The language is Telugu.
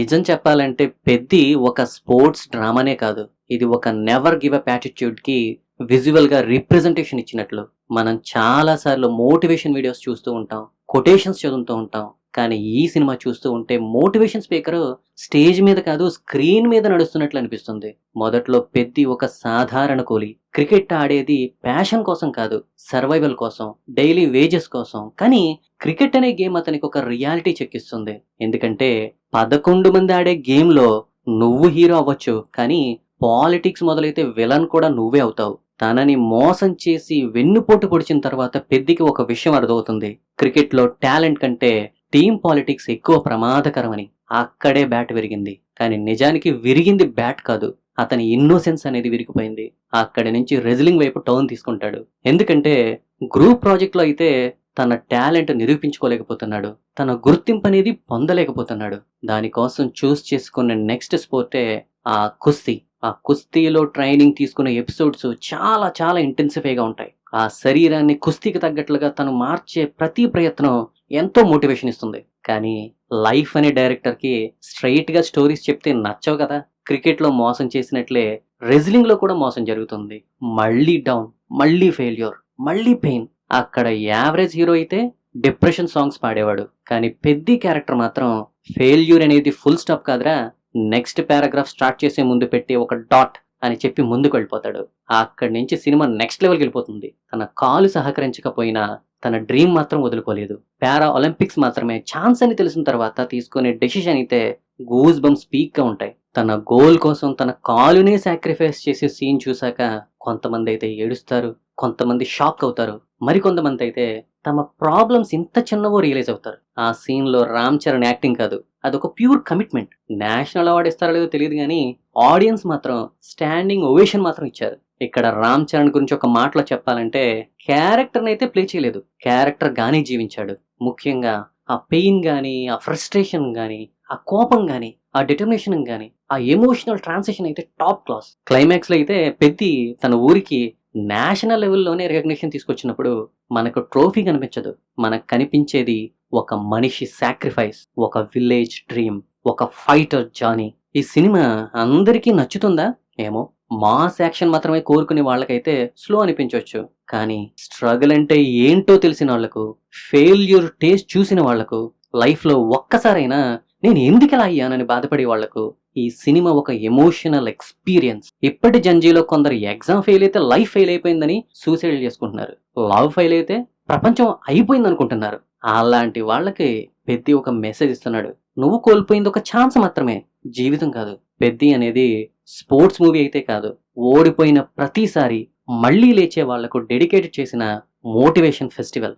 నిజం చెప్పాలంటే 'పెద్ది' ఒక స్పోర్ట్స్ డ్రామానే కాదు. ఇది ఒక నెవర్ గివ్ అప్ యాటిట్యూడ్‌కి విజువల్‌గా రిప్రజెంటేషన్ ఇచ్చినట్లు. మనం చాలా సార్లు మోటివేషన్ వీడియోస్ చూస్తూ ఉంటాం. కొటేషన్స్ చదువుతూ ఉంటాం. కానీ ఈ సినిమా చూస్తూ ఉంటే మోటివేషన్ స్పీకరు స్టేజ్ మీద కాదు స్క్రీన్ మీద నడుస్తున్నట్లు అనిపిస్తుంది. మొదట్లో 'పెద్ది' ఒక సాధారణ కూలి. క్రికెట్ ఆడేది ప్యాషన్ కోసం కాదు, సర్వైవల్ కోసం, డైలీ వేజెస్ కోసం. కానీ క్రికెట్ అనే గేమ్ అతనికి ఒక రియాలిటీ చెక్కిస్తుంది. ఎందుకంటే 11 మంది ఆడే గేమ్‌లో నువ్వు హీరో అవ్వచ్చు. కానీ పాలిటిక్స్ మొదలైతే విలన్ కూడా నువ్వే అవుతావు. తనని మోసం చేసి వెన్నుపోటు పొడిచిన తర్వాత పెద్దికి ఒక విషయం అర్థమవుతుంది. క్రికెట్‌లో టాలెంట్ కంటే టీమ్ పాలిటిక్స్ ఎక్కువ ప్రమాదకరమని. అక్కడే బ్యాట్ విరిగింది. కానీ నిజానికి విరిగింది బ్యాట్ కాదు. అతని ఇన్నోసెన్స్ అనేది విరిగిపోయింది. అక్కడి నుంచి రెజ్లింగ్ వైపు టర్న్ తీసుకుంటాడు. ఎందుకంటే గ్రూప్ ప్రాజెక్ట్‌లో అయితే తన టాలెంట్ నిరూపించుకోలేకపోతున్నాడు. తన గుర్తింపు అనేది పొందలేకపోతున్నాడు. దానికోసం చూస్ చేసుకున్న నెక్స్ట్ స్పోర్టే ఆ కుస్తీ. ఆ కుస్తీలో ట్రైనింగ్ తీసుకునే ఎపిసోడ్స్ చాలా చాలా ఇంటెన్సిఫైగా ఉంటాయి. ఆ శరీరాన్ని కుస్తీకి తగ్గట్లుగా తను మార్చే ప్రతి ప్రయత్నం ఎంతో మోటివేషన్ ఇస్తుంది. కానీ లైఫ్ అనే డైరెక్టర్‌కి స్ట్రెయిట్‌గా స్టోరీస్ చెప్తే నచ్చవు కదా! క్రికెట్‌లో మోసం చేసినట్లే రెజ్లింగ్‌లో కూడా మోసం జరుగుతుంది. మళ్ళీ డౌన్, మళ్ళీ ఫెయిల్యూర్, మళ్ళీ పెయిన్. అక్కడ యావరేజ్ హీరో అయితే డిప్రెషన్ సాంగ్స్ పాడేవాడు. కానీ పెద్ది క్యారెక్టర్ మాత్రం ఫెయిల్యూర్ అనేది ఫుల్ స్టాప్ కాదురా, నెక్స్ట్ పారాగ్రాఫ్ స్టార్ట్ చేసే ముందు పెట్టి ఒక డాట్ అని చెప్పి ముందుకు వెళ్ళిపోతాడు. అక్కడి నుంచి సినిమా నెక్స్ట్ లెవెల్‌కి వెళ్ళిపోతుంది. తన కాలు సహకరించకపోయినా తన డ్రీమ్ మాత్రం వదులుకోలేదు. పారా ఒలింపిక్స్ మాత్రమే ఛాన్స్ అని తెలిసిన తర్వాత తీసుకునే డెసిషన్ అయితే గూస్ బంప్స్ పీక్‌గా ఉంటాయి. తన గోల్ కోసం తన కాలునే సాక్రిఫైస్ చేసే సీన్ చూసాక కొంతమంది అయితే ఏడుస్తారు, కొంతమంది షాక్ అవుతారు, మరికొంతమంది అయితే తమ ప్రాబ్లమ్స్ ఇంత చిన్నవో రియలైజ్ అవుతారు. ఆ సీన్‌లో రామ్ చరణ్ యాక్టింగ్ కాదు, అదొక ప్యూర్ కమిట్మెంట్. నేషనల్ అవార్డు ఇస్తారో లేదో తెలియదు కానీ ఆడియన్స్ మాత్రం స్టాండింగ్ ఓవేషన్ మాత్రం ఇచ్చారు. ఇక్కడ రామ్ చరణ్ గురించి ఒక మాటలో చెప్పాలంటే క్యారెక్టర్‌ని అయితే ప్లే చేయలేదు, క్యారెక్టర్ గానే జీవించాడు. ముఖ్యంగా ఆ పెయిన్ గానీ, ఆ ఫ్రస్ట్రేషన్ గానీ, ఆ కోపం గానీ, ఆ డిటర్మినేషన్ గానీ, ఆ ఎమోషనల్ ట్రాన్సిషన్ అయితే టాప్ క్లాస్. క్లైమాక్స్‌లో అయితే పెద్ది తన ఊరికి నేషనల్ లెవెల్‌లోనే రికగ్నిషన్ తీసుకొచ్చినప్పుడు మనకు ట్రోఫీ కనిపించదు. మనకు కనిపించేది ఒక మనిషి సాక్రిఫైస్, ఒక విలేజ్ డ్రీమ్, ఒక ఫైటర్ జర్నీ. ఈ సినిమా అందరికీ నచ్చుతుందా? ఏమో. మాస్ యాక్షన్ మాత్రమే కోరుకునే వాళ్ళకైతే స్లో అనిపించొచ్చు. కానీ స్ట్రగుల్ అంటే ఏంటో తెలిసిన వాళ్లకు, ఫెయిల్యూర్ టేస్ట్ చూసిన వాళ్లకు, లైఫ్‌లో ఒక్కసారైనా నేను ఎందుకిలా అయ్యానని బాధపడే వాళ్లకు ఈ సినిమా ఒక ఎమోషనల్ ఎక్స్‌పీరియన్స్. ఇప్పటి జంజీలో కొందరు ఎగ్జామ్ ఫెయిల్ అయితే లైఫ్ ఫెయిల్ అయిపోయిందని సూసైడ్ చేసుకుంటున్నారు. లవ్ ఫెయిల్ అయితే ప్రపంచం అయిపోయింది అనుకుంటున్నారు. అలాంటి వాళ్ళకి పెద్ది ఒక మెసేజ్ ఇస్తున్నాడు. నువ్వు కోల్పోయింది ఒక ఛాన్స్ మాత్రమే, జీవితం కాదు. పెద్ది అనేది స్పోర్ట్స్ మూవీ అయితే కాదు, ఓడిపోయిన ప్రతిసారి మళ్ళీ లేచే వాళ్లకు డెడికేట్ చేసిన మోటివేషన్ ఫెస్టివల్.